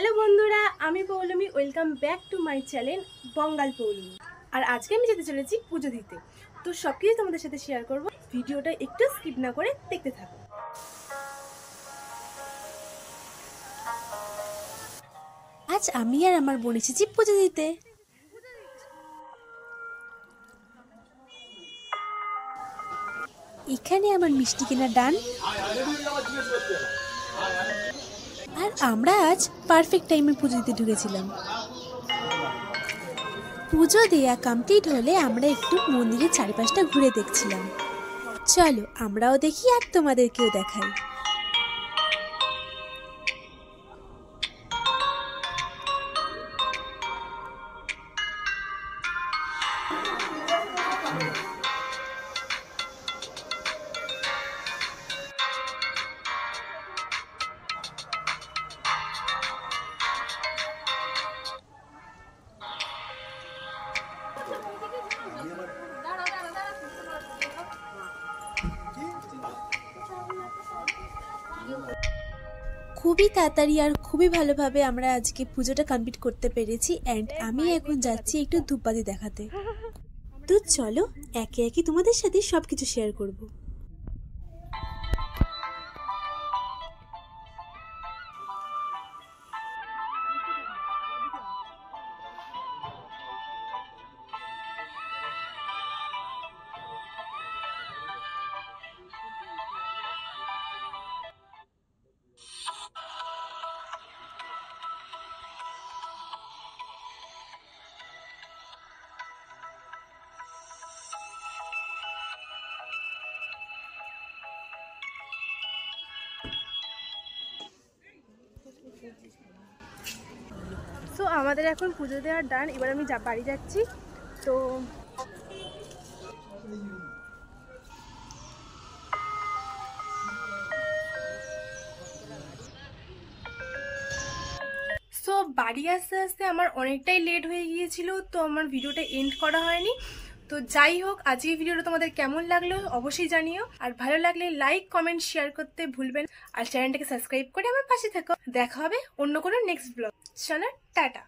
Hello বন্ধুরা, আমি Poulami. Welcome back to my channel Bangal Poulami. আর আজকে আমি যেতে চলেছি পুজো দিতে। তো সব কিছু তোমাদের সাথে শেয়ার করব। ভিডিওটা একটু স্কিপ না করে দেখতে থাকো। আজ আমি আর আমার বোন এসেছি পুজো দিতে। এখানে আমার মিষ্টি কেনা ডান। আর আমরা আজ পারফেক্ট টাইমে পুজো দিতে ঢুকেছিলাম। পুজো দেয়া কমপ্লিট হলে আমরা একটু মন্দিরের চারিপাশটা ঘুরে দেখছিলাম। চলো আমরাও দেখি আর তোমাদেরকেও দেখাই। খুবই তাড়াতাড়ি আর খুবই ভালোভাবে আমরা আজকে পুজোটা কমপ্লিট করতে পেরেছি। অ্যান্ড আমি এখন যাচ্ছি একটু ধূপবাতি দেখাতে। তো চলো একে একে তোমাদের সাথে সবকিছু শেয়ার করব। সো আমাদের এখন পুজো দেওয়ার ডান। এবার আমি বাড়ি যাচ্ছি। তো বাড়ি আসতে আসতে আমার অনেকটাই লেট হয়ে গিয়েছিল, তো আমার ভিডিওটা এন্ড করা হয়নি। তো যাই হোক, আজকে ভিডিওটা তোমাদের কেমন লাগলো অবশ্যই জানিও। আর ভালো লাগলে লাইক কমেন্ট শেয়ার করতে ভুলবেন। আর চ্যানেলটাকে সাবস্ক্রাইব করে আমার পাশে থাকো। দেখা হবে অন্য কোনো নেক্সট ব্লগ। চলো টাটা।